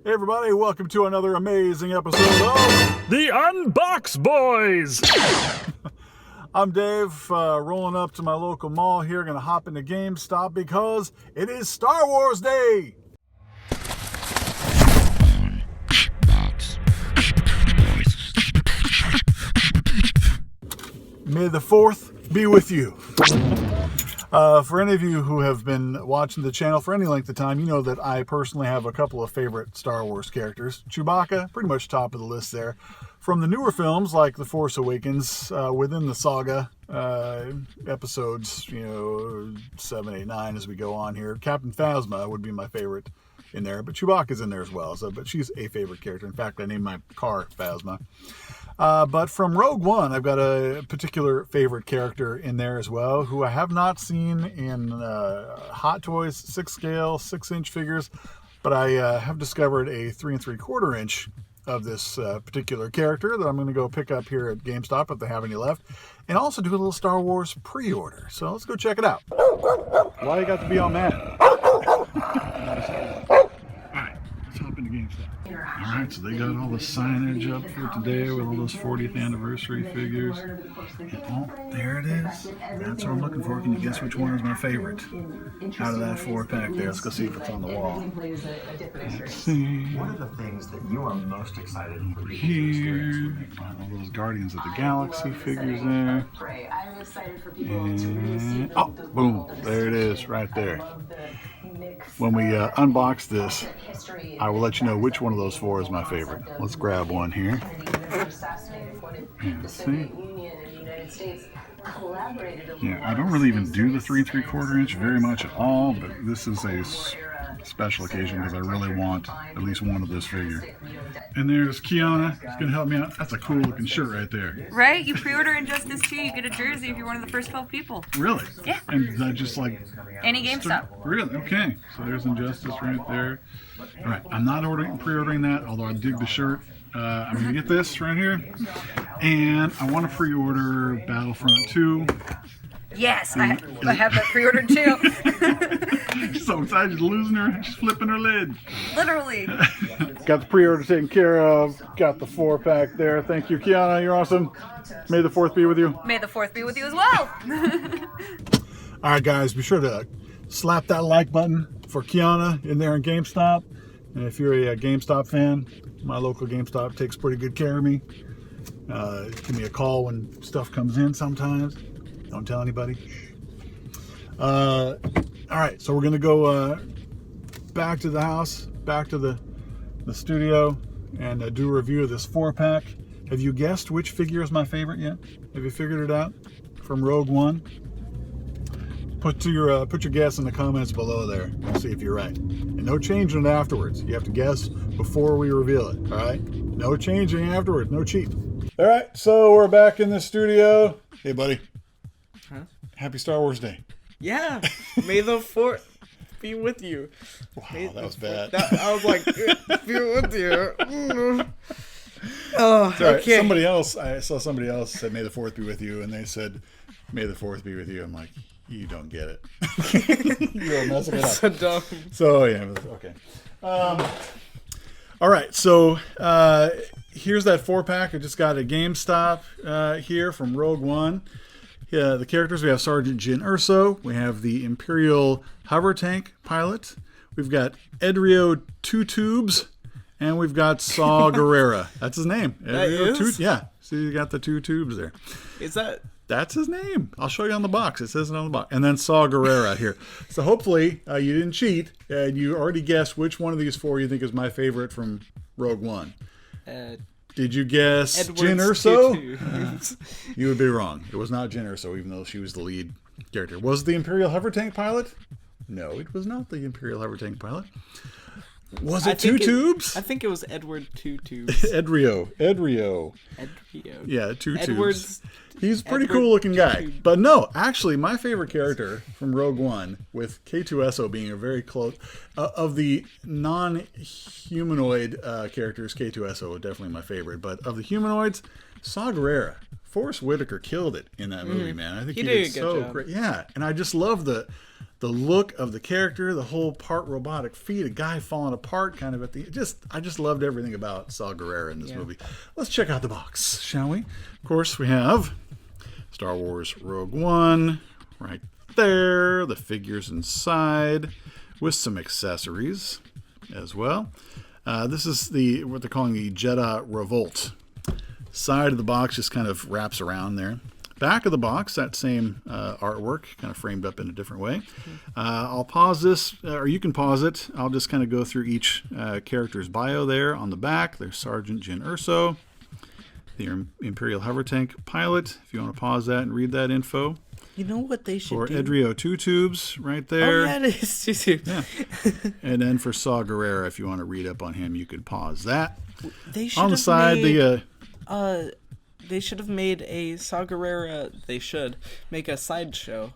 Hey everybody, welcome to another amazing episode of The Unbox Boys! I'm Dave, rolling up to my local mall here, gonna hop into GameStop because it is Star Wars Day! May the 4th be with you. For any of you who have been watching the channel for any length of time, you know that I personally have a couple of favorite Star Wars characters. Chewbacca, pretty much top of the list there. From the newer films like The Force Awakens, within the saga, episodes, 7, 8, 9 as we go on here. Captain Phasma would be my favorite in there, but Chewbacca's in there as well. But she's a favorite character. In fact, I named my car Phasma. But from Rogue One, I've got a particular favorite character in there as well, who I have not seen in Hot Toys 6 scale, 6-inch figures, but I have discovered a 3 3/4 inch of this particular character that I'm going to go pick up here at GameStop if they have any left, and also do a little Star Wars pre-order. So let's go check it out. Why you got to be all mad? Alright, let's hop into GameStop. Alright, so they got all the signage up for today with all those 40th anniversary figures. And, oh, there it is. That's what I'm looking for. Can you guess which one is my favorite out of that 4-pack there? Let's go see if it's on the wall. Let's see. What are the things that you are most excited for Here, all those Guardians of the Galaxy figures there. And, oh, boom, there it is right there. When we unbox this, I will let you know which one of those 4 is my favorite. Let's grab one here. And see. Yeah, I don't really even do the 3 3/4 inch very much at all, but this is a special occasion because I really want at least one of this figure. And there's Kiana. She's going to help me out. That's a cool looking shirt right there. Right? You pre-order Injustice 2, you get a jersey if you're one of the first 12 people. Really? Yeah. And is that just like... Any GameStop. Really? Okay. So there's Injustice right there. All right. I'm not pre-ordering that, although I dig the shirt. I'm going to get this right here. And I want to pre-order Battlefront 2. Yes, I have that pre-ordered too. She's so excited. She's losing her. She's flipping her lid. Literally. Got the pre-order taken care of. Got the 4-pack there. Thank you, Kiana. You're awesome. May the 4th be with you. May the 4th be with you as well. All right, guys. Be sure to slap that like button for Kiana in there in GameStop. And if you're a GameStop fan, my local GameStop takes pretty good care of me. Give me a call when stuff comes in sometimes. Don't tell anybody. All right, so we're going to go back to the house, back to the studio, and do a review of this 4-pack. Have you guessed which figure is my favorite yet? Have you figured it out from Rogue One? Put your guess in the comments below there and see if you're right. And no changing it afterwards. You have to guess before we reveal it, all right? No changing afterwards, no cheat. All right, so we're back in the studio. Hey, buddy. Huh? Happy Star Wars Day. Yeah, may the 4th be with you. Wow, that was bad. I was like, be with you. Oh, Sorry, okay. I saw somebody else said, may the 4th be with you, and they said, may the 4th be with you. I'm like, you don't get it. You're messing it up. So dumb. So, yeah, okay. All right, so here's that 4-pack. I just got a GameStop here from Rogue One. The characters, we have Sergeant Jyn Erso. We have the Imperial hover tank pilot. We've got Edrio Two Tubes. And we've got Saw Gerrera. That's his name. That is? Yeah. See, you got the 2 tubes there. Is that? That's his name. I'll show you on the box. It says it on the box. And then Saw Gerrera here. So hopefully you didn't cheat and you already guessed which one of these 4 you think is my favorite from Rogue One. Did you guess Jyn Erso? You would be wrong. It was not Jyn Erso, even though she was the lead character. Was it the Imperial hover tank pilot? No, it was not the Imperial hover tank pilot. Was it 2 tubes? I think it was Edward Two Tubes. Edrio. Yeah, 2 tubes. He's a pretty cool looking guy. But no, actually, my favorite character from Rogue One, with K2SO being a very close, of the non-humanoid characters, K2SO is definitely my favorite. But of the humanoids, Saw Gerrera. Forrest Whitaker killed it in that movie, man. I think he did so great. Yeah, and I just love the the look of the character, the whole part robotic feet, a guy falling apart kind of at the I just loved everything about Saw Gerrera in this movie. Let's check out the box, shall we? Of course, we have Star Wars Rogue One right there, the figures inside with some accessories as well. This is what they're calling the Jedi Revolt. Side of the box just kind of wraps around there. Back of the box, that same artwork, kind of framed up in a different way. I'll pause this, or you can pause it. I'll just kind of go through each character's bio there. On the back, there's Sergeant Jyn Erso, the Imperial hover tank pilot, if you want to pause that and read that info. You know what they should for do? Edrio Two Tubes right there. Oh, yeah, it is Two Tubes. Yeah. And then for Saw Gerrera, if you want to read up on him, you could pause that. They should on the side, they should have made a Saw Gerrera. They should make a sideshow.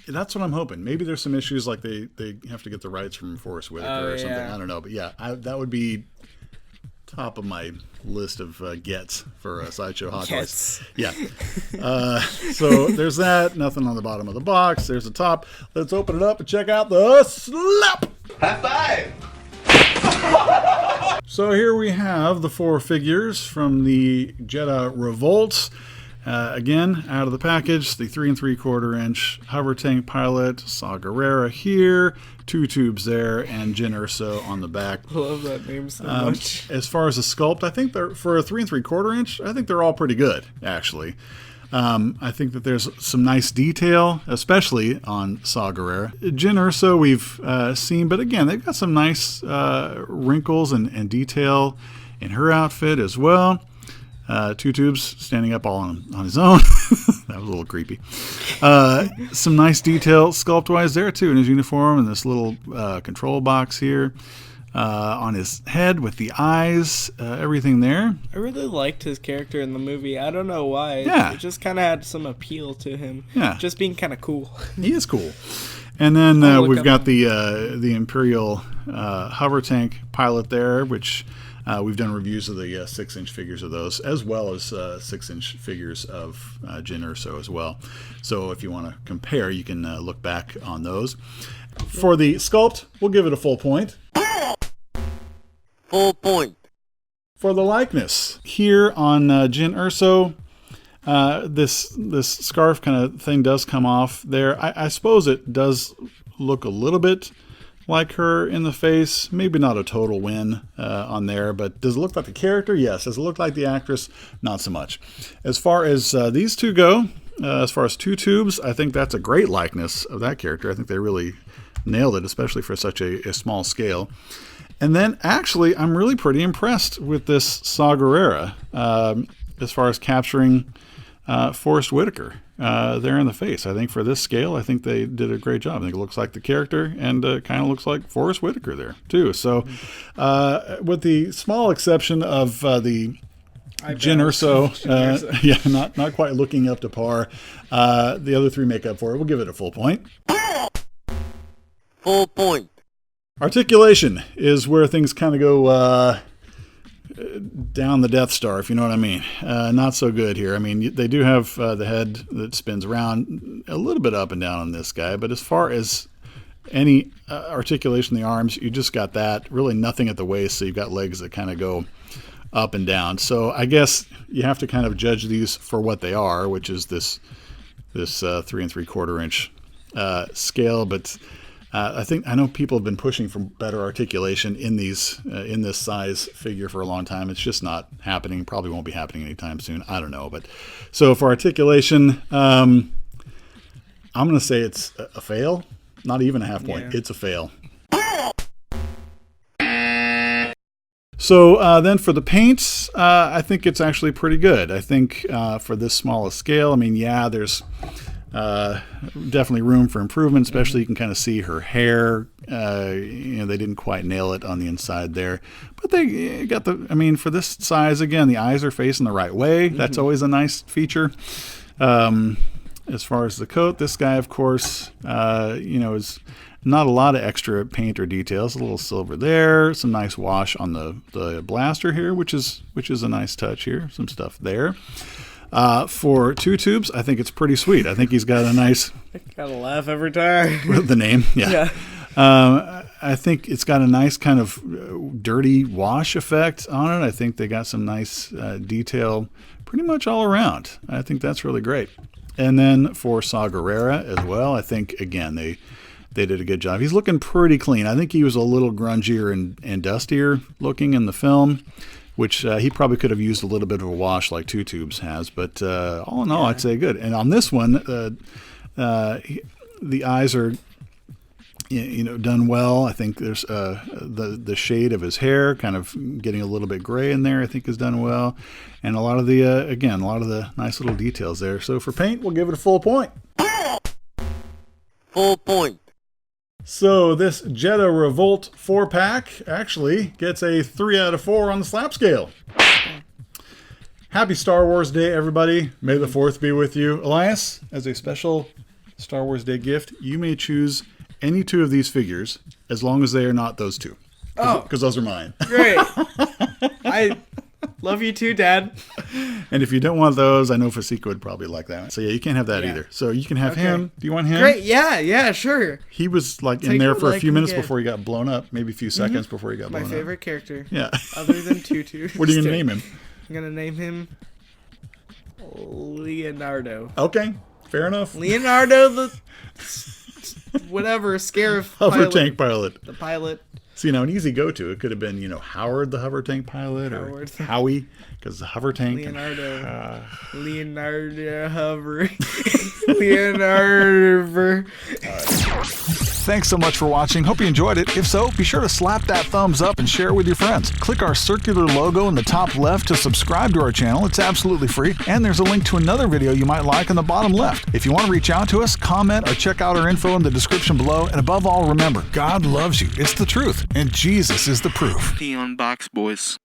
That's what I'm hoping. Maybe there's some issues like they have to get the rights from Forrest Whitaker or something. I don't know. But yeah, that would be top of my list of gets for Sideshow Hot Toys. Yeah. So there's that. Nothing on the bottom of the box. There's the top. Let's open it up and check out the slap. High five! So here we have the 4 figures from the Jedi Revolt. Again, out of the package, the 3 3/4 inch hover tank pilot, Saw Gerrera here, 2 tubes there, and Jyn Erso on the back. I love that name so much. As far as the sculpt, I think for a 3 3/4 inch, I think they're all pretty good, actually. I think that there's some nice detail, especially on Saw Gerrera. Jyn Erso we've seen, but again, they've got some nice wrinkles and detail in her outfit as well. 2 tubes standing up all on his own. That was a little creepy. Some nice detail sculpt-wise there, too, in his uniform and this little control box here. On his head with the eyes, everything there. I really liked his character in the movie. I don't know why. Yeah. It just kind of had some appeal to him. Yeah. Just being kind of cool. He is cool. And then we've got the Imperial hover tank pilot there, which we've done reviews of the 6-inch figures of those, as well as 6-inch figures of Jyn Erso as well. So if you want to compare, you can look back on those. For the sculpt, we'll give it a full point. Full point. For the likeness, here on Jyn Erso, this scarf kind of thing does come off there. I suppose it does look a little bit like her in the face. Maybe not a total win on there, but does it look like the character? Yes. Does it look like the actress? Not so much. As far as these two go, as far as 2 tubes, I think that's a great likeness of that character. I think they really nailed it, especially for such a small scale. And then, actually, I'm really pretty impressed with this Saw Gerrera as far as capturing Forrest Whitaker there in the face. I think for this scale, I think they did a great job. I think it looks like the character and kind of looks like Forrest Whitaker there, too. So, with the small exception of the Jyn Erso, yeah, not quite looking up to par. The other 3 make up for it. We'll give it a full point. Full point. Articulation is where things kind of go down the Death Star, if you know what I mean. Not so good here. I mean, they do have the head that spins around a little bit up and down on this guy, but as far as any articulation in the arms, you just got that. Really nothing at the waist, so you've got legs that kind of go up and down. So I guess you have to kind of judge these for what they are, which is this 3 3/4 inch scale, but I know people have been pushing for better articulation in this size figure for a long time. It's just not happening. Probably won't be happening anytime soon. I don't know. But so for articulation, I'm going to say it's a fail. Not even a half point. Yeah. It's a fail. So then for the paints, I think it's actually pretty good. I think for this small a scale, I mean, yeah, there's definitely room for improvement, especially you can kind of see her hair. They didn't quite nail it on the inside there, but they got for this size, again, the eyes are facing the right way. That's always a nice feature. As far as the coat, this guy, of course, is not a lot of extra paint or details. A little silver there, some nice wash on the blaster here, which is a nice touch here. Some stuff there. For Two Tubes, I think it's pretty sweet. I think he's got a nice... Gotta laugh every time. the name, yeah. I think it's got a nice kind of dirty wash effect on it. I think they got some nice detail pretty much all around. I think that's really great. And then for Saw Gerrera as well, I think, again, they did a good job. He's looking pretty clean. I think he was a little grungier and dustier looking in the film, which he probably could have used a little bit of a wash like Two Tubes has. But all in all, I'd say good. And on this one, the eyes are... done well. I think there's the shade of his hair kind of getting a little bit gray in there, I think is done well. And a lot of the, again, a lot of the nice little details there. So for paint, we'll give it a full point. Full point. So this Jetta Revolt 4-pack actually gets a 3 out of 4 on the slap scale. Happy Star Wars Day, everybody. May the 4th be with you. Elias, as a special Star Wars Day gift, you may choose any two of these figures, as long as they are not those two. Because those are mine. Great. I love you too, Dad. And if you don't want those, I know Fasika would probably like that one. So yeah, you can't have that either. So you can have him. Do you want him? Great. Yeah, sure. He was in there for a few minutes before he got blown up. Maybe a few seconds before he got blown up. My favorite character. Yeah. Other than Tutu. What are you going to name him? I'm going to name him Leonardo. Okay. Fair enough. Leonardo the... whatever, Scarif Hover tank pilot. The pilot. See, now an easy go-to, it could have been, Howard the hover tank pilot or Howie, because the hover tank. Leonardo hover. Leonardo. Thanks so much for watching. Hope you enjoyed it. If so, be sure to slap that thumbs up and share it with your friends. Click our circular logo in the top left to subscribe to our channel. It's absolutely free. And there's a link to another video you might like in the bottom left. If you want to reach out to us, comment, or check out our info in the description below. And above all, remember, God loves you. It's the truth. And Jesus is the proof. The Unbox Boys.